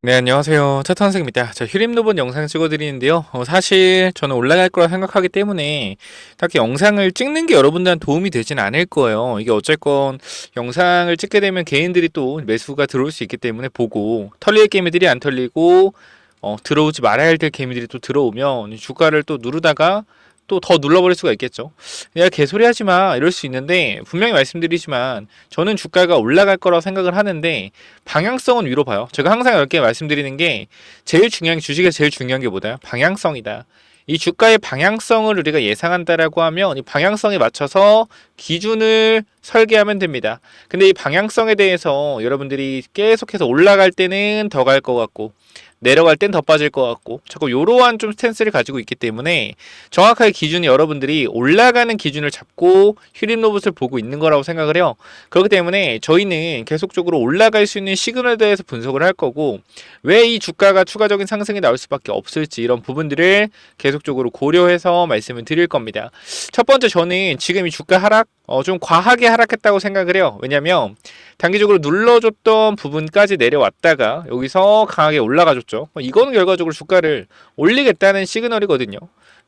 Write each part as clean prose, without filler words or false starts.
네, 안녕하세요. 차탄생입니다. 자, 휴림로봇 영상 찍어드리는데요. 사실 저는 올라갈 거라 생각하기 때문에 딱히 영상을 찍는 게 여러분들한테 도움이 되진 않을 거예요. 이게 어쨌건 영상을 찍게 되면 개인들이 또 매수가 들어올 수 있기 때문에 보고 털릴 개미들이 안 털리고 들어오지 말아야 될 개미들이 또 들어오면 주가를 또 누르다가 또 더 눌러버릴 수가 있겠죠. 야, 개소리 하지 마. 이럴 수 있는데, 분명히 말씀드리지만, 저는 주가가 올라갈 거라고 생각을 하는데, 방향성은 위로 봐요. 제가 항상 이렇게 말씀드리는 게, 제일 중요한 게, 주식에 제일 중요한 게 뭐다? 방향성이다. 이 주가의 방향성을 우리가 예상한다라고 하면, 이 방향성에 맞춰서 기준을 설계하면 됩니다. 근데 이 방향성에 대해서 여러분들이 계속해서 올라갈 때는 더 갈 것 같고, 내려갈 땐 더 빠질 것 같고 자꾸 요러한 좀 스탠스를 가지고 있기 때문에 정확하게 기준이 여러분들이 올라가는 기준을 잡고 휴림 로봇을 보고 있는 거라고 생각을 해요. 그렇기 때문에 저희는 계속적으로 올라갈 수 있는 시그널에 대해서 분석을 할 거고 왜 이 주가가 추가적인 상승이 나올 수밖에 없을지 이런 부분들을 계속적으로 고려해서 말씀을 드릴 겁니다. 첫 번째 저는 지금 이 주가 하락 좀 과하게 하락했다고 생각을 해요. 왜냐면 단기적으로 눌러줬던 부분까지 내려왔다가 여기서 강하게 올라가줬죠. 이거는 결과적으로 주가를 올리겠다는 시그널이거든요.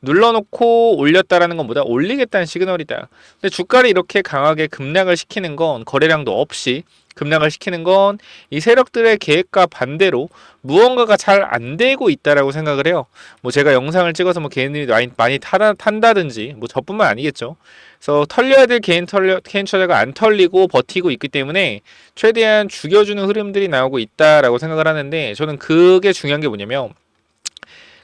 눌러놓고 올렸다라는 것보다 올리겠다는 시그널이다. 근데 주가를 이렇게 강하게 급락을 시키는 건 거래량도 없이 급락을 시키는 건 이 세력들의 계획과 반대로 무언가가 잘 안 되고 있다라고 생각을 해요. 뭐 제가 영상을 찍어서 뭐 개인들이 많이 탄다든지 뭐 저뿐만 아니겠죠. 그래서 털려야 될 개인 투자자가 안 털리고 버티고 있기 때문에 최대한 죽여주는 흐름들이 나오고 있다라고 생각을 하는데 저는 그게 중요한 게 뭐냐면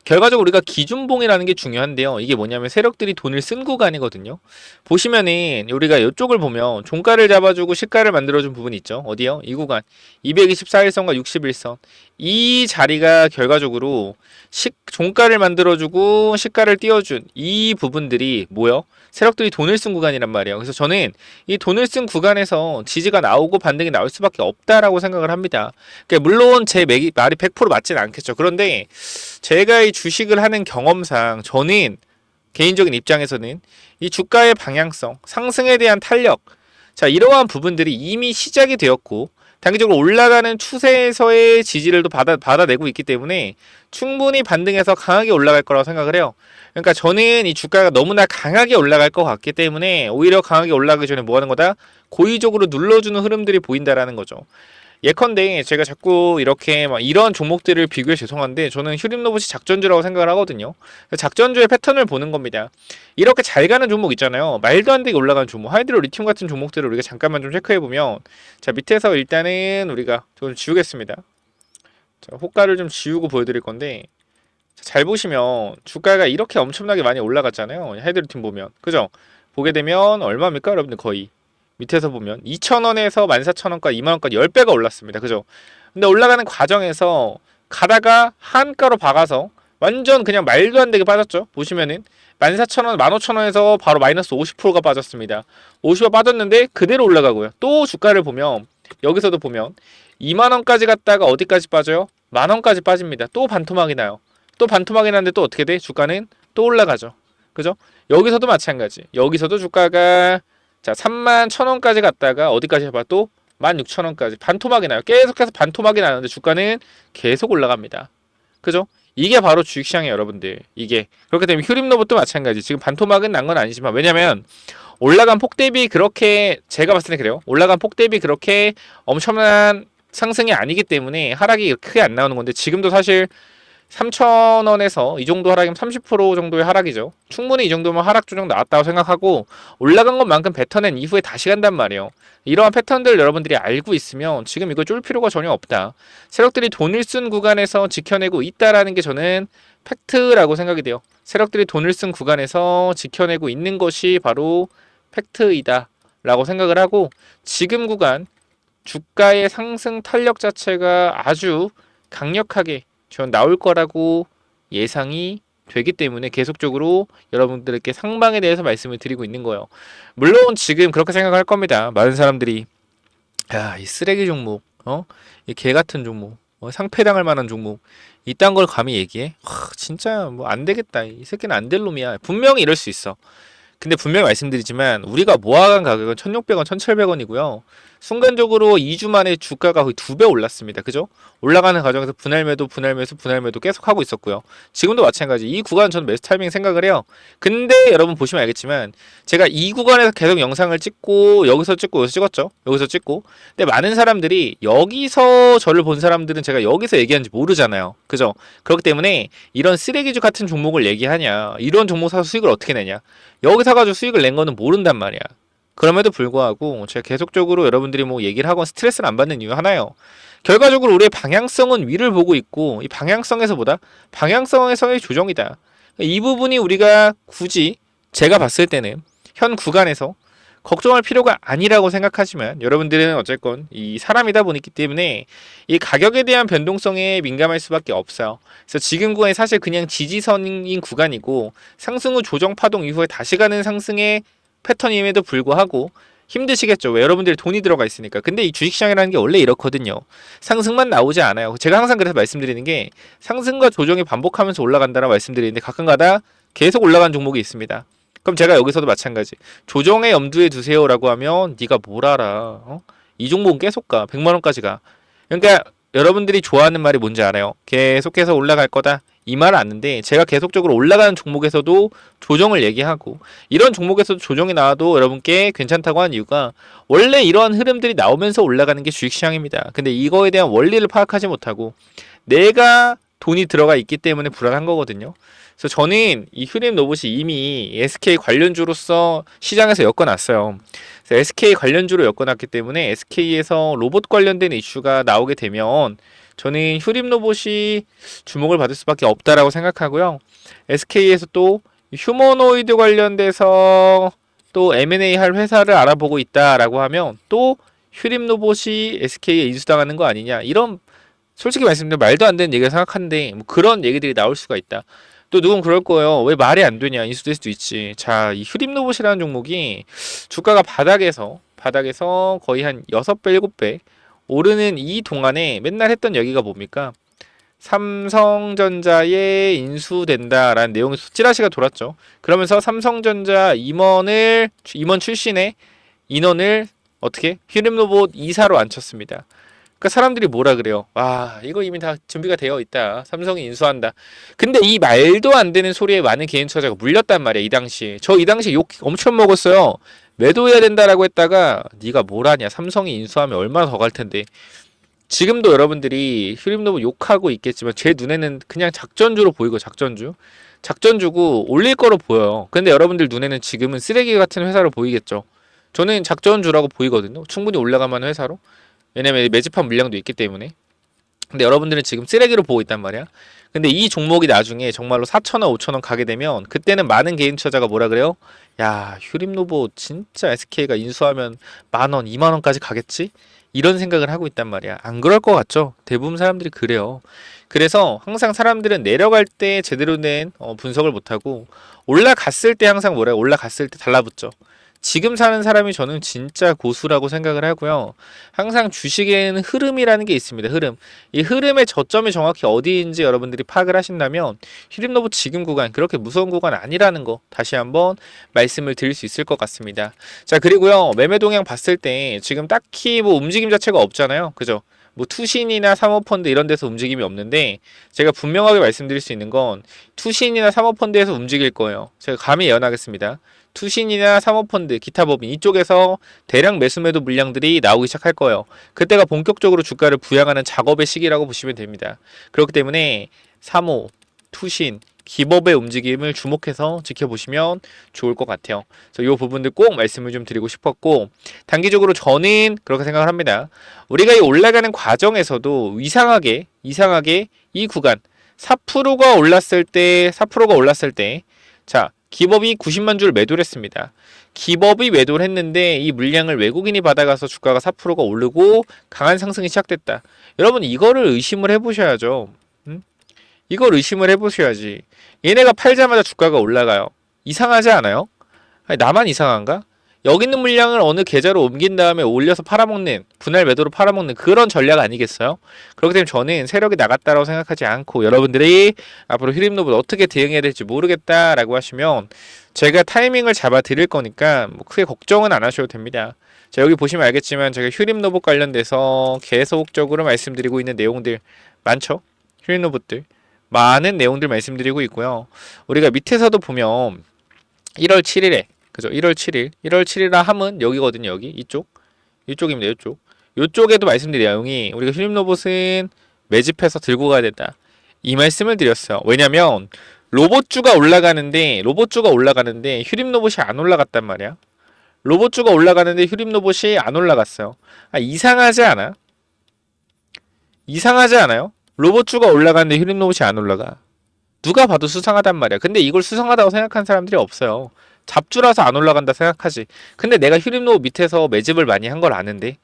결과적으로 우리가 기준봉이라는 게 중요한데요. 이게 뭐냐면 세력들이 돈을 쓴 구간이거든요. 보시면은 우리가 이쪽을 보면 종가를 잡아주고 시가를 만들어준 부분이 있죠. 어디요? 이 구간 224일선과 61선 이 자리가 결과적으로 종가를 만들어주고 시가를 띄워준 이 부분들이 뭐요? 세력들이 돈을 쓴 구간이란 말이에요. 그래서 저는 이 돈을 쓴 구간에서 지지가 나오고 반등이 나올 수밖에 없다라고 생각을 합니다. 그러니까 물론 제 말이 100% 맞지는 않겠죠. 그런데 제가 이 주식을 하는 경험상 저는 개인적인 입장에서는 이 주가의 방향성, 상승에 대한 탄력, 자 이러한 부분들이 이미 시작이 되었고 단기적으로 올라가는 추세에서의 지지를 또 받아내고 있기 때문에 충분히 반등해서 강하게 올라갈 거라고 생각을 해요. 그러니까 저는 이 주가가 너무나 강하게 올라갈 것 같기 때문에 오히려 강하게 올라가기 전에 뭐 하는 거다? 고의적으로 눌러주는 흐름들이 보인다라는 거죠. 예컨대 제가 자꾸 이렇게 막 이런 종목들을 비교해 죄송한데 저는 휴림 로봇이 작전주라고 생각을 하거든요. 작전주의 패턴을 보는 겁니다. 이렇게 잘 가는 종목 있잖아요. 말도 안 되게 올라가는 종목, 하이드로 리튬 같은 종목들을 우리가 잠깐만 좀 체크해 보면 자 밑에서 일단은 우리가 좀 지우겠습니다. 자 호가를 좀 지우고 보여드릴 건데 잘 보시면 주가가 이렇게 엄청나게 많이 올라갔잖아요. 하이드로 리튬 보면 그죠? 보게 되면 얼마입니까 여러분들 거의 밑에서 보면 2,000원에서 14,000원까지 2만원까지 10배가 올랐습니다. 그죠? 근데 올라가는 과정에서 가다가 한가로 박아서 완전 그냥 말도 안 되게 빠졌죠. 보시면은 14,000원, 15,000원에서 바로 마이너스 50%가 빠졌습니다. 50% 빠졌는데 그대로 올라가고요. 또 주가를 보면 여기서도 보면 2만원까지 갔다가 어디까지 빠져요? 만원까지 빠집니다. 또 반토막이 나요. 또 반토막이 나는데 또 어떻게 돼? 주가는 또 올라가죠. 그죠? 여기서도 마찬가지. 여기서도 주가가 자 31,000원까지 갔다가 어디까지 해봐 또 16,000원까지 반토막이 나요. 계속해서 반토막이 나는데 주가는 계속 올라갑니다. 그죠? 이게 바로 주식시장이에요 여러분들. 이게 그렇기 때문에 휴림로봇도 마찬가지. 지금 반토막은 난 건 아니지만 왜냐면 올라간 폭 대비 그렇게 제가 봤을 때 그래요. 올라간 폭 대비 그렇게 엄청난 상승이 아니기 때문에 하락이 크게 안 나오는 건데 지금도 사실 3,000원에서 이 정도 하락이면 30% 정도의 하락이죠. 충분히 이 정도면 하락 조정 나왔다고 생각하고 올라간 것만큼 뱉어낸 이후에 다시 간단 말이에요. 이러한 패턴들 여러분들이 알고 있으면 지금 이거 쫄 필요가 전혀 없다. 세력들이 돈을 쓴 구간에서 지켜내고 있다라는 게 저는 팩트라고 생각이 돼요. 세력들이 돈을 쓴 구간에서 지켜내고 있는 것이 바로 팩트이다 라고 생각을 하고 지금 구간 주가의 상승 탄력 자체가 아주 강력하게 전 나올 거라고 예상이 되기 때문에 계속적으로 여러분들께 상방에 대해서 말씀을 드리고 있는 거예요. 물론 지금 그렇게 생각할 겁니다. 많은 사람들이 야, 이 쓰레기 종목, 이 개 같은 종목, 상패당할 만한 종목, 이딴 걸 감히 얘기해? 진짜 뭐 안 되겠다. 이 새끼는 안 될 놈이야. 분명히 이럴 수 있어. 근데 분명히 말씀드리지만 우리가 모아간 가격은 1,600원, 1,700원이고요. 순간적으로 2주 만에 주가가 거의 2배 올랐습니다. 그죠? 올라가는 과정에서 분할 매도, 분할 매수, 분할 매도 계속 하고 있었고요. 지금도 마찬가지. 이 구간 저는 매수 타이밍 생각을 해요. 근데 여러분 보시면 알겠지만 제가 이 구간에서 계속 영상을 찍고 여기서 찍고 여기서 찍었죠. 여기서 찍고. 근데 많은 사람들이 여기서 저를 본 사람들은 제가 여기서 얘기하는지 모르잖아요. 그죠? 그렇기 때문에 이런 쓰레기주 같은 종목을 얘기하냐, 이런 종목 사서 수익을 어떻게 내냐, 여기 사가지고 수익을 낸 거는 모른단 말이야. 그럼에도 불구하고 제가 계속적으로 여러분들이 뭐 얘기를 하건 스트레스를 안 받는 이유 하나요. 결과적으로 우리의 방향성은 위를 보고 있고 이 방향성에서보다 방향성에서의 조정이다. 이 부분이 우리가 굳이 제가 봤을 때는 현 구간에서 걱정할 필요가 아니라고 생각하지만 여러분들은 어쨌건 이 사람이다 보기 때문에 이 가격에 대한 변동성에 민감할 수밖에 없어요. 그래서 지금 구간이 사실 그냥 지지선인 구간이고 상승 후 조정 파동 이후에 다시 가는 상승의 패턴임에도 불구하고 힘드시겠죠. 왜? 여러분들이 돈이 들어가 있으니까. 근데 이 주식시장이라는 게 원래 이렇거든요. 상승만 나오지 않아요. 제가 항상 그래서 말씀드리는 게 상승과 조정이 반복하면서 올라간다라고 말씀드리는데 가끔가다 계속 올라간 종목이 있습니다. 그럼 제가 여기서도 마찬가지. 조정의 염두에 두세요라고 하면 네가 뭘 알아? 이 종목은 계속 가. 100만 원까지 가. 그러니까 여러분들이 좋아하는 말이 뭔지 알아요. 계속해서 올라갈 거다. 이 말은 아는데 제가 계속적으로 올라가는 종목에서도 조정을 얘기하고 이런 종목에서도 조정이 나와도 여러분께 괜찮다고 하는 이유가 원래 이러한 흐름들이 나오면서 올라가는 게 주식시장입니다. 근데 이거에 대한 원리를 파악하지 못하고 내가 돈이 들어가 있기 때문에 불안한 거거든요. 그래서 저는 이 휴림 로봇이 이미 SK 관련주로서 시장에서 엮어놨어요. 그래서 SK 관련주로 엮어놨기 때문에 SK에서 로봇 관련된 이슈가 나오게 되면 저는 휴림 로봇이 주목을 받을 수밖에 없다라고 생각하고요. SK에서 또 휴머노이드 관련돼서 또 M&A 할 회사를 알아보고 있다라고 하면 또 휴림 로봇이 SK에 인수당하는 거 아니냐, 이런 솔직히 말씀드리면 말도 안 되는 얘기를 생각하는데 뭐 그런 얘기들이 나올 수가 있다. 또 누군 그럴 거예요. 왜 말이 안 되냐, 인수될 수도 있지. 자, 이 휴림 로봇이라는 종목이 주가가 바닥에서 거의 한 6배, 7배 오르는 이 동안에 맨날 했던 얘기가 뭡니까? 삼성전자에 인수된다라는 내용의 찌라시가 돌았죠. 그러면서 삼성전자 임원 출신의 인원을 어떻게? 휴림로봇 이사로 앉혔습니다. 그러니까 사람들이 뭐라 그래요? 와, 이거 이미 다 준비가 되어 있다. 삼성이 인수한다. 근데 이 말도 안 되는 소리에 많은 개인 투자자가 물렸단 말이야, 이 당시에. 저 이 당시에 욕 엄청 먹었어요. 매도해야 된다라고 했다가 네가 뭘 하냐, 삼성이 인수하면 얼마나 더 갈 텐데. 지금도 여러분들이 휴림로봇 욕하고 있겠지만 제 눈에는 그냥 작전주로 보이고, 작전주고 올릴 거로 보여요. 근데 여러분들 눈에는 지금은 쓰레기 같은 회사로 보이겠죠. 저는 작전주라고 보이거든요. 충분히 올라갈 만한 회사로. 왜냐면 매집한 물량도 있기 때문에. 근데 여러분들은 지금 쓰레기로 보고 있단 말이야. 근데 이 종목이 나중에 정말로 4,000원, 5,000원 가게 되면 그때는 많은 개인 투자자가 뭐라 그래요? 야, 휴림로봇 진짜 SK가 인수하면 10,000원, 20,000원까지 가겠지? 이런 생각을 하고 있단 말이야. 안 그럴 것 같죠? 대부분 사람들이 그래요. 그래서 항상 사람들은 내려갈 때 제대로 된 분석을 못하고 올라갔을 때 항상 뭐래요? 올라갔을 때 달라붙죠. 지금 사는 사람이 저는 진짜 고수라고 생각을 하고요. 항상 주식에는 흐름이라는 게 있습니다. 흐름. 이 흐름의 저점이 정확히 어디인지 여러분들이 파악을 하신다면 휴림로봇 지금 구간 그렇게 무서운 구간 아니라는 거 다시 한번 말씀을 드릴 수 있을 것 같습니다. 자, 그리고요. 매매 동향 봤을 때 지금 딱히 뭐 움직임 자체가 없잖아요. 그죠? 뭐 투신이나 사모펀드 이런 데서 움직임이 없는데 제가 분명하게 말씀드릴 수 있는 건 투신이나 사모펀드에서 움직일 거예요. 제가 감히 예언하겠습니다. 투신이나 사모펀드, 기타 법인 이쪽에서 대량 매수 매도 물량들이 나오기 시작할 거예요. 그때가 본격적으로 주가를 부양하는 작업의 시기라고 보시면 됩니다. 그렇기 때문에 사모, 투신, 기법의 움직임을 주목해서 지켜보시면 좋을 것 같아요. 그래서 이 부분들 꼭 말씀을 좀 드리고 싶었고, 단기적으로 저는 그렇게 생각을 합니다. 우리가 이 올라가는 과정에서도 이상하게 이 구간 4%가 올랐을 때 자, 기법이 90만 주를 매도를 했습니다. 기법이 매도를 했는데 이 물량을 외국인이 받아가서 주가가 4%가 오르고 강한 상승이 시작됐다. 여러분 이거를 의심을 해보셔야죠. 이걸 의심을 해보셔야지. 얘네가 팔자마자 주가가 올라가요. 이상하지 않아요? 아니, 나만 이상한가? 여기 있는 물량을 어느 계좌로 옮긴 다음에 올려서 팔아먹는, 분할 매도로 팔아먹는 그런 전략 아니겠어요? 그렇기 때문에 저는 세력이 나갔다라고 생각하지 않고, 여러분들이 앞으로 휴림노블 어떻게 대응해야 될지 모르겠다라고 하시면 제가 타이밍을 잡아 드릴 거니까 뭐 크게 걱정은 안 하셔도 됩니다. 자, 여기 보시면 알겠지만 제가 휴림노봇 관련돼서 계속적으로 말씀드리고 있는 내용들 많죠? 휴림노봇들 많은 내용들 말씀드리고 있고요. 우리가 밑에서도 보면 1월 7일에, 그죠? 1월 7일 1월 7일이라 함은 여기거든요. 여기 이쪽입니다. 이쪽에도 말씀드린 내용이 우리가 휴림로봇은 매집해서 들고 가야 된다, 이 말씀을 드렸어요. 왜냐면 로봇주가 올라가는데 휴림로봇이 안 올라갔단 말이야. 로봇주가 올라가는데 휴림로봇이 안 올라갔어요. 이상하지 않아? 이상하지 않아요? 로봇주가 올라가는데 휴림로봇이 안 올라가. 누가 봐도 수상하단 말이야. 근데 이걸 수상하다고 생각하는 사람들이 없어요. 잡주라서 안 올라간다 생각하지. 근데 내가 휴림로봇 밑에서 매집을 많이 한 걸 아는데,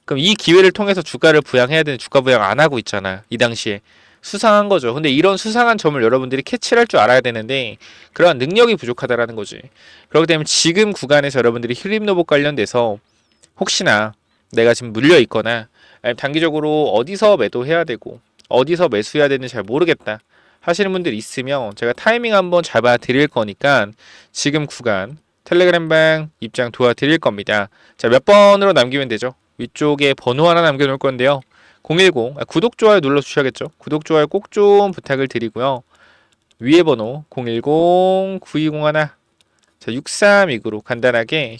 그럼 이 기회를 통해서 주가를 부양해야 되는 주가 부양 안 하고 있잖아, 이 당시에. 수상한 거죠. 근데 이런 수상한 점을 여러분들이 캐치를 할 줄 알아야 되는데 그러한 능력이 부족하다라는 거지. 그렇기 때문에 지금 구간에서 여러분들이 휴림로봇 관련돼서 혹시나 내가 지금 물려 있거나 아니면 단기적으로 어디서 매도해야 되고 어디서 매수해야 되는지 잘 모르겠다 하시는 분들 있으면 제가 타이밍 한번 잡아 드릴 거니까 지금 구간 텔레그램방 입장 도와드릴 겁니다. 자, 몇 번으로 남기면 되죠? 위쪽에 번호 하나 남겨놓을 건데요. 010, 구독, 좋아요 눌러주셔야겠죠? 구독, 좋아요 꼭 좀 부탁을 드리고요. 위에 번호 010-9201, 자, 6329로 간단하게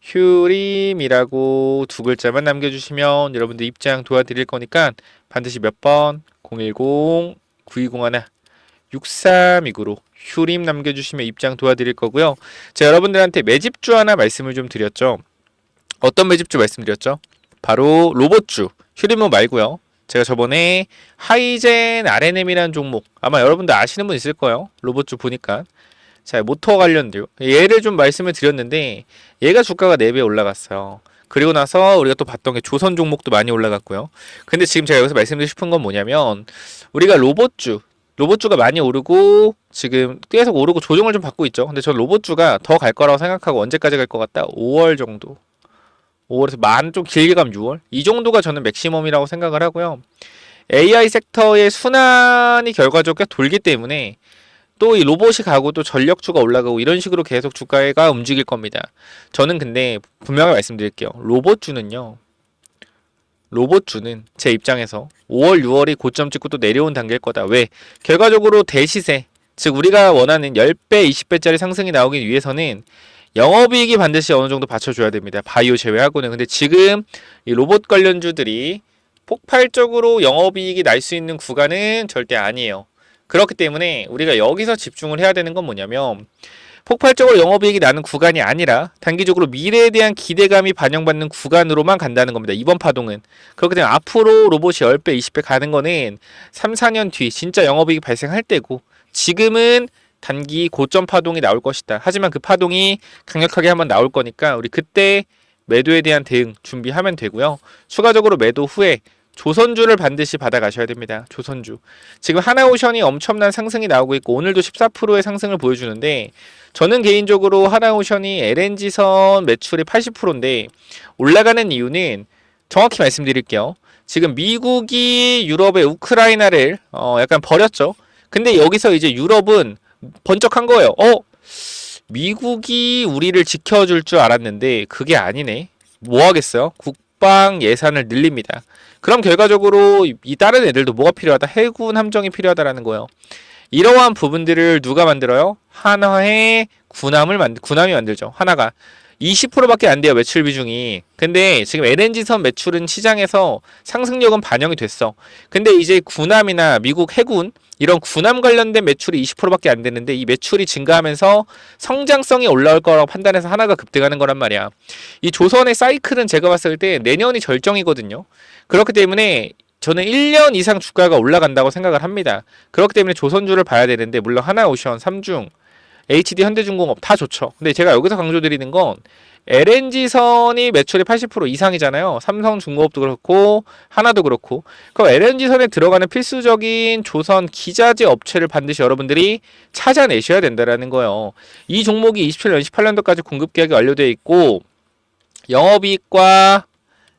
휴림이라고 두 글자만 남겨주시면 여러분들 입장 도와드릴 거니까 반드시 몇 번? 010-9201, 6329로 휴림 남겨주시면 입장 도와드릴 거고요. 제가 여러분들한테 매집주 하나 말씀을 좀 드렸죠. 어떤 매집주 말씀드렸죠? 바로 로봇주, 휴림모 말고요. 제가 저번에 하이젠 RNM이라는 종목, 아마 여러분들 아시는 분 있을 거예요. 로봇주 보니까. 자, 모터 관련돼요. 얘를 좀 말씀을 드렸는데 얘가 주가가 4배 올라갔어요. 그리고 나서 우리가 또 봤던 게 조선 종목도 많이 올라갔고요. 근데 지금 제가 여기서 말씀드리고 싶은 건 뭐냐면 우리가 로봇주가 많이 오르고 지금 계속 오르고 조정을 좀 받고 있죠. 근데 저 로봇주가 더 갈 거라고 생각하고, 언제까지 갈 것 같다? 5월 정도. 5월에서 좀 길게 가면 6월? 이 정도가 저는 맥시멈이라고 생각을 하고요. AI 섹터의 순환이 결과적으로 돌기 때문에 또 이 로봇이 가고 또 전력주가 올라가고 이런 식으로 계속 주가가 움직일 겁니다. 저는 근데 분명히 말씀드릴게요. 로봇주는 제 입장에서 5월, 6월이 고점 찍고 또 내려온 단계일 거다. 왜? 결과적으로 대시세, 즉 우리가 원하는 10배, 20배짜리 상승이 나오기 위해서는 영업이익이 반드시 어느 정도 받쳐줘야 됩니다. 바이오 제외하고는. 근데 지금 이 로봇 관련주들이 폭발적으로 영업이익이 날 수 있는 구간은 절대 아니에요. 그렇기 때문에 우리가 여기서 집중을 해야 되는 건 뭐냐면 폭발적으로 영업이익이 나는 구간이 아니라 단기적으로 미래에 대한 기대감이 반영받는 구간으로만 간다는 겁니다. 이번 파동은. 그렇기 때문에 앞으로 로봇이 10배, 20배 가는 거는 3, 4년 뒤 진짜 영업이익이 발생할 때고, 지금은 단기 고점 파동이 나올 것이다. 하지만 그 파동이 강력하게 한번 나올 거니까 우리 그때 매도에 대한 대응 준비하면 되고요. 추가적으로 매도 후에 조선주를 반드시 받아가셔야 됩니다. 조선주. 지금 하나오션이 엄청난 상승이 나오고 있고 오늘도 14%의 상승을 보여주는데, 저는 개인적으로 하나오션이 LNG선 매출이 80%인데 올라가는 이유는 정확히 말씀드릴게요. 지금 미국이 유럽의 우크라이나를 약간 버렸죠. 근데 여기서 이제 유럽은 번쩍한 거예요. 미국이 우리를 지켜줄 줄 알았는데 그게 아니네. 뭐 하겠어요? 국방 예산을 늘립니다. 그럼 결과적으로 이 다른 애들도 뭐가 필요하다? 해군 함정이 필요하다라는 거예요. 이러한 부분들을 누가 만들어요? 하나의 군함이 만들죠. 하나가 20%밖에 안 돼요, 매출 비중이. 근데 지금 LNG선 매출은 시장에서 상승력은 반영이 됐어. 근데 이제 군함이나 미국 해군 이런 군함 관련된 매출이 20%밖에 안 되는데 이 매출이 증가하면서 성장성이 올라올 거라고 판단해서 하나가 급등하는 거란 말이야. 이 조선의 사이클은 제가 봤을 때 내년이 절정이거든요. 그렇기 때문에 저는 1년 이상 주가가 올라간다고 생각을 합니다. 그렇기 때문에 조선주를 봐야 되는데, 물론 하나오션, 삼중 HD, 현대중공업 다 좋죠. 근데 제가 여기서 강조드리는 건 LNG선이 매출의 80% 이상이잖아요. 삼성중공업도 그렇고 하나도 그렇고. 그럼 LNG선에 들어가는 필수적인 조선 기자재 업체를 반드시 여러분들이 찾아내셔야 된다라는 거예요. 이 종목이 27년, 28년도까지 공급 계약이 완료되어 있고 영업이익과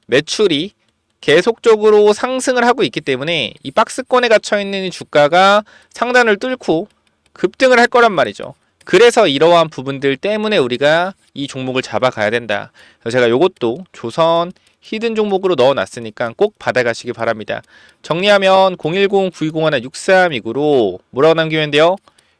매출이 계속적으로 상승을 하고 있기 때문에 이 박스권에 갇혀있는 이 주가가 상단을 뚫고 급등을 할 거란 말이죠. 그래서 이러한 부분들 때문에 우리가 이 종목을 잡아가야 된다. 그래서 제가 이것도 조선 히든 종목으로 넣어놨으니까 꼭 받아가시기 바랍니다. 정리하면 010-9201-6329로 뭐라고 남기면 돼요?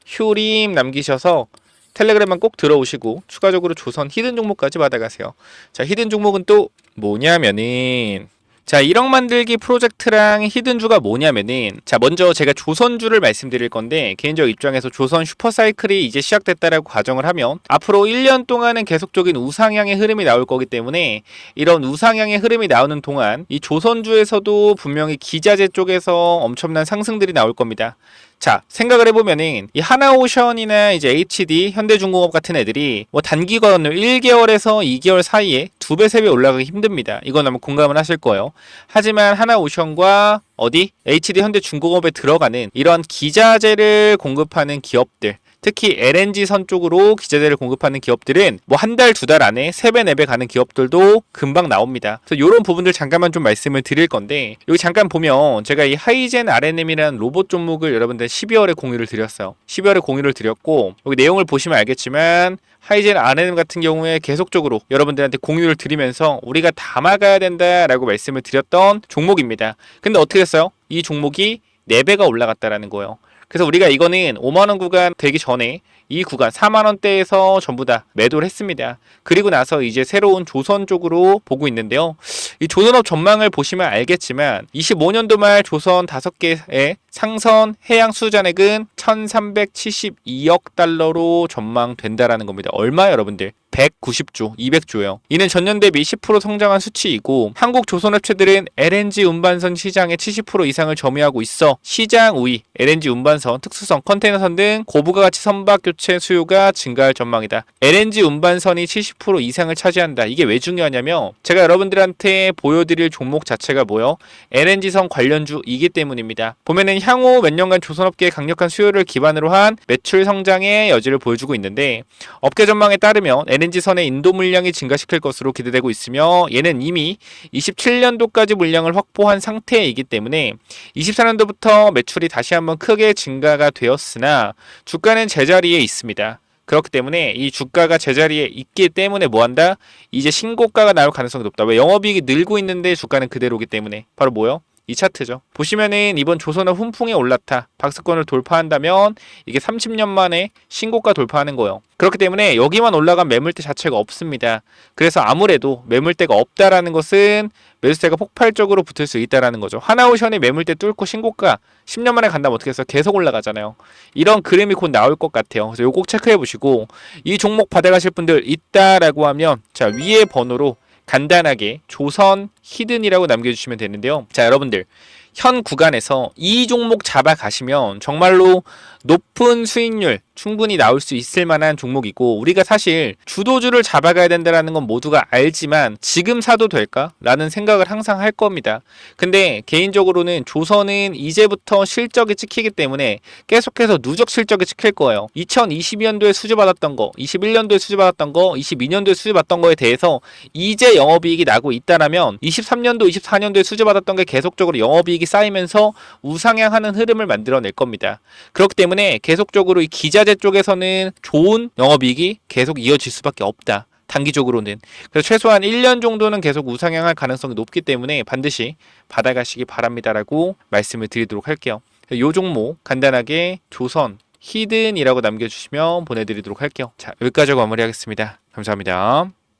휴림 남기셔서 텔레그램만 꼭 들어오시고 추가적으로 조선 히든 종목까지 받아가세요. 자, 히든 종목은 또 뭐냐면은 자, 1억 만들기 프로젝트랑 히든주가 뭐냐면은 자, 먼저 제가 조선주를 말씀드릴 건데 개인적 입장에서 조선 슈퍼사이클이 이제 시작됐다라고 가정을 하면 앞으로 1년 동안은 계속적인 우상향의 흐름이 나올 거기 때문에 이런 우상향의 흐름이 나오는 동안 이 조선주에서도 분명히 기자재 쪽에서 엄청난 상승들이 나올 겁니다. 자, 생각을 해보면은 이 하나오션이나 이제 HD, 현대중공업 같은 애들이 뭐 단기간으로 1개월에서 2개월 사이에 2배, 3배 올라가기 힘듭니다. 이건 아마 공감을 하실 거예요. 하지만 하나오션과 어디? HD, 현대중공업에 들어가는 이런 기자재를 공급하는 기업들, 특히 LNG선 쪽으로 기자재를 공급하는 기업들은 뭐 한 달, 2달 안에 3배, 4배 가는 기업들도 금방 나옵니다. 그래서 이런 부분들 잠깐만 좀 말씀을 드릴 건데 여기 잠깐 보면 제가 이 하이젠 RNM이라는 로봇 종목을 여러분들 12월에 공유를 드렸어요. 12월에 공유를 드렸고 여기 내용을 보시면 알겠지만 하이젠 RNM 같은 경우에 계속적으로 여러분들한테 공유를 드리면서 우리가 담아가야 된다라고 말씀을 드렸던 종목입니다. 근데 어떻게 됐어요? 이 종목이 4배가 올라갔다라는 거예요. 그래서 우리가 이거는 5만원 구간 되기 전에 이 구간 4만원대에서 전부 다 매도를 했습니다. 그리고 나서 이제 새로운 조선 쪽으로 보고 있는데요. 이 조선업 전망을 보시면 알겠지만 25년도 말 조선 5개의 상선 해양 수주잔액은 1372억 달러로 전망된다라는 겁니다. 얼마 여러분들? 190조, 200조요. 이는 전년 대비 10% 성장한 수치이고 한국 조선업체들은 LNG 운반선 시장의 70% 이상을 점유하고 있어 시장 우위, LNG 운반선, 특수선, 컨테이너선 등 고부가 가치 선박 교체 수요가 증가할 전망이다. LNG 운반선이 70% 이상을 차지한다. 이게 왜 중요하냐면 제가 여러분들한테 보여드릴 종목 자체가 뭐요? LNG선 관련주이기 때문입니다. 보면은 향후 몇 년간 조선업계의 강력한 수요를 기반으로 한 매출 성장의 여지를 보여주고 있는데 업계 전망에 따르면 LNG선의 인도 물량이 증가시킬 것으로 기대되고 있으며 얘는 이미 27년도까지 물량을 확보한 상태이기 때문에 24년도부터 매출이 다시 한번 크게 증가가 되었으나 주가는 제자리에 있습니다. 그렇기 때문에 이 주가가 제자리에 있기 때문에 뭐한다? 이제 신고가가 나올 가능성이 높다. 왜? 영업이익이 늘고 있는데 주가는 그대로기 때문에. 바로 뭐요? 이 차트죠. 보시면은 이번 조선업 훈풍에 올라타 박스권을 돌파한다면 이게 30년 만에 신고가 돌파하는 거예요. 그렇기 때문에 여기만 올라간 매물대 자체가 없습니다. 그래서 아무래도 매물대가 없다라는 것은 매수세가 폭발적으로 붙을 수 있다라는 거죠. 하나오션이 매물대 뚫고 신고가 10년 만에 간다면 어떻게 해서 계속 올라가잖아요. 이런 그림이 곧 나올 것 같아요. 그래서 이거 꼭 체크해 보시고 이 종목 받아가실 분들 있다라고 하면 자 위에 번호로 간단하게 조선 히든이라고 남겨주시면 되는데요. 자, 여러분들 현 구간에서 이 종목 잡아가시면 정말로 높은 수익률 충분히 나올 수 있을 만한 종목이고 우리가 사실 주도주를 잡아가야 된다는 건 모두가 알지만 지금 사도 될까? 라는 생각을 항상 할 겁니다. 근데 개인적으로는 조선은 이제부터 실적이 찍히기 때문에 계속해서 누적 실적이 찍힐 거예요. 2022년도에 수주받았던 거, 21년도에 수주받았던 거, 22년도에 수주받았던 거에 대해서 이제 영업이익이 나고 있다라면 23년도, 24년도에 수주받았던 게 계속적으로 영업이익이 쌓이면서 우상향하는 흐름을 만들어낼 겁니다. 그렇기 때문에 계속적으로 이 기자재 쪽에서는 좋은 영업이익이 계속 이어질 수밖에 없다. 단기적으로는. 그래서 최소한 1년 정도는 계속 우상향할 가능성이 높기 때문에 반드시 받아가시기 바랍니다라고 말씀을 드리도록 할게요. 이 종목 간단하게 조선 히든이라고 남겨주시면 보내드리도록 할게요. 자, 여기까지 마무리하겠습니다. 감사합니다.